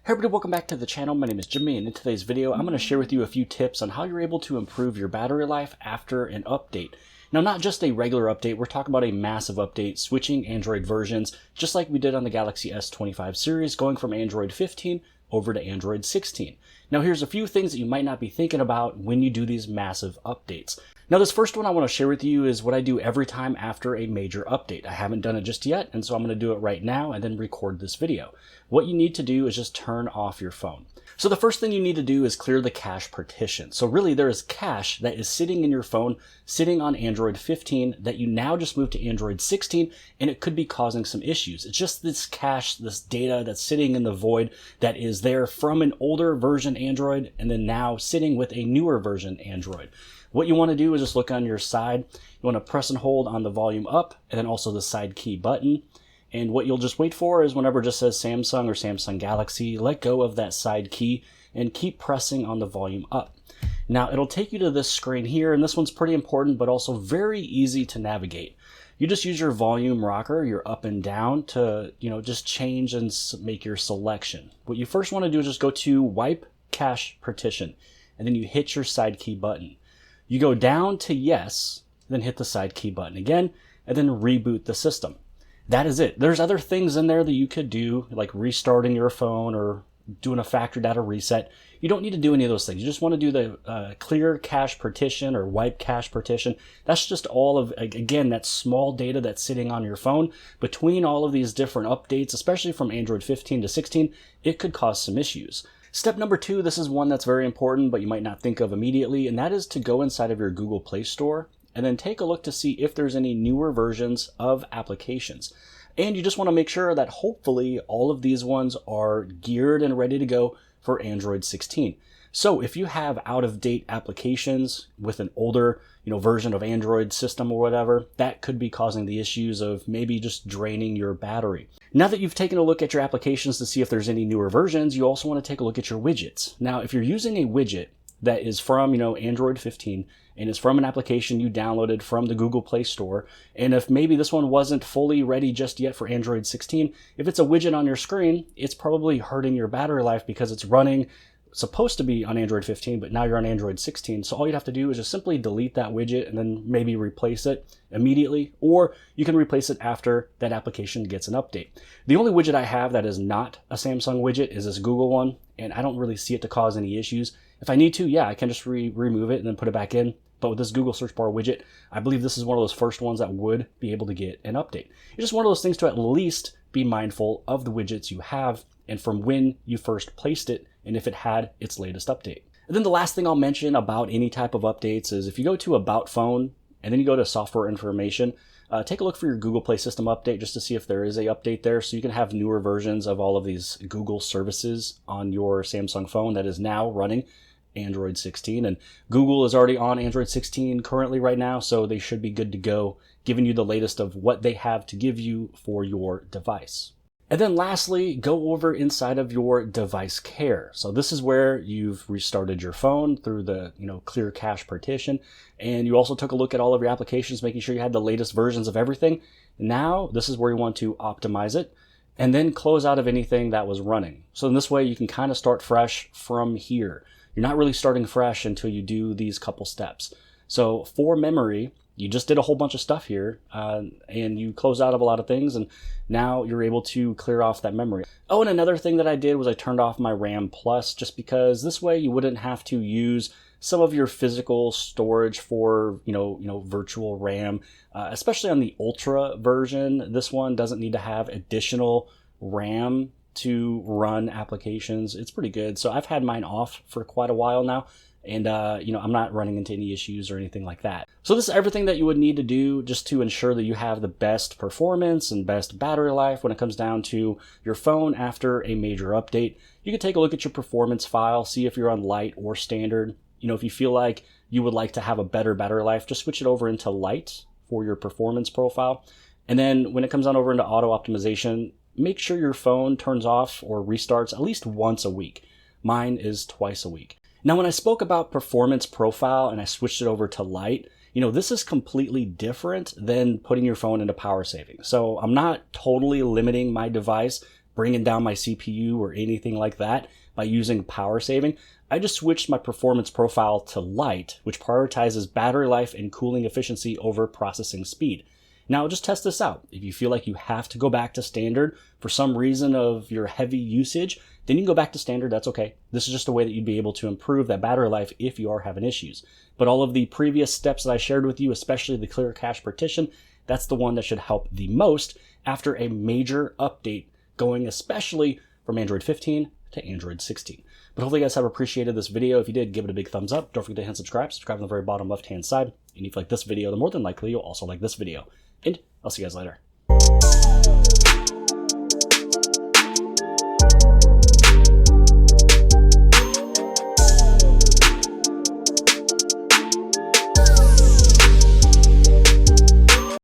Hey everybody, welcome back to the channel. My name is Jimmy, and in today's video I'm going to share with you a few tips on how you're able to improve your battery life after an update. Now, not just a regular update, we're talking about a massive update, switching Android versions, just like we did on the Galaxy S25 series, going from Android 15 over to Android 16. Now, here's a few things that you might not be thinking about when you do these massive updates. Now, this first one I want to share with you is what I do every time after a major update. I haven't done it just yet, and so I'm going to do it right now and then record this video. What you need to do is just turn off your phone. So the first thing you need to do is clear the cache partition. So really there is cache that is sitting in your phone, sitting on Android 15 that you now just moved to Android 16, and it could be causing some issues. It's just this cache, this data that's sitting in the void that is there from an older version Android and then now sitting with a newer version Android. What you want to do is just look on your side. You want to press and hold on the volume up and then also the side key button. And what you'll just wait for is whenever it just says Samsung or Samsung Galaxy, let go of that side key and keep pressing on the volume up. Now it'll take you to this screen here, and this one's pretty important but also very easy to navigate. You just use your volume rocker, your up and down, to just change and make your selection. What you first want to do is just go to wipe cache partition, and then you hit your side key button. You go down to yes, then hit the side key button again, and then reboot the system. That is it. There's other things in there that you could do, like restarting your phone or doing a factory data reset. You don't need to do any of those things. You just want to do the clear cache partition or wipe cache partition. That's just all of, again, that small data that's sitting on your phone. Between all of these different updates, especially from Android 15 to 16, it could cause some issues. Step number 2, this is one that's very important, but you might not think of immediately, and that is to go inside of your Google Play Store and then take a look to see if there's any newer versions of applications. And you just want to make sure that hopefully all of these ones are geared and ready to go for Android 16. So if you have out-of-date applications with an older version of Android system or whatever, that could be causing the issues of maybe just draining your battery. Now that you've taken a look at your applications to see if there's any newer versions, you also want to take a look at your widgets. Now, if you're using a widget that is from Android 15 and it's from an application you downloaded from the Google Play Store, and if maybe this one wasn't fully ready just yet for Android 16, if it's a widget on your screen, it's probably hurting your battery life because it's running supposed to be on Android 15, but now you're on Android 16. So all you'd have to do is just simply delete that widget and then maybe replace it immediately, or you can replace it after that application gets an update. The only widget I have that is not a Samsung widget is this Google one, and I don't really see it to cause any issues. If I need to, yeah, I can just remove it and then put it back in. But with this Google search bar widget, I believe this is one of those first ones that would be able to get an update. It's just one of those things to at least be mindful of the widgets you have and from when you first placed it and if it had its latest update. And then the last thing I'll mention about any type of updates is if you go to About Phone and then you go to Software Information, take a look for your Google Play System update just to see if there is a update there, so you can have newer versions of all of these Google services on your Samsung phone that is now running Android 16. And Google is already on Android 16 currently right now, so they should be good to go, giving you the latest of what they have to give you for your device. And then lastly, go over inside of your device care. So this is where you've restarted your phone through the clear cache partition, and you also took a look at all of your applications, making sure you had the latest versions of everything. Now this is where you want to optimize it and then close out of anything that was running. So in this way you can kind of start fresh from here. You're not really starting fresh until you do these couple steps. So for memory, you just did a whole bunch of stuff here and you close out of a lot of things, and now you're able to clear off that memory. Oh, and another thing that I did was I turned off my RAM Plus, just because this way you wouldn't have to use some of your physical storage for virtual RAM, especially on the Ultra version. This one doesn't need to have additional RAM to run applications. It's pretty good. So I've had mine off for quite a while now, and I'm not running into any issues or anything like that. So this is everything that you would need to do just to ensure that you have the best performance and best battery life when it comes down to your phone after a major update. You can take a look at your performance file, see if you're on light or standard. If you feel like you would like to have a better battery life, just switch it over into light for your performance profile. And then when it comes on over into auto optimization, make sure your phone turns off or restarts at least once a week. Mine is twice a week. Now, when I spoke about performance profile and I switched it over to light, this is completely different than putting your phone into power saving. So I'm not totally limiting my device bringing down my CPU or anything like that by using power saving. I just switched my performance profile to light, which prioritizes battery life and cooling efficiency over processing speed. Now just test this out. If you feel like you have to go back to standard for some reason of your heavy usage, then you can go back to standard, that's okay. This is just a way that you'd be able to improve that battery life if you are having issues. But all of the previous steps that I shared with you, especially the clear cache partition, that's the one that should help the most after a major update going especially from Android 15 to Android 16. But hopefully you guys have appreciated this video. If you did, give it a big thumbs up. Don't forget to hit subscribe. Subscribe on the very bottom left-hand side. And if you like this video, then more than likely you'll also like this video. And I'll see you guys later.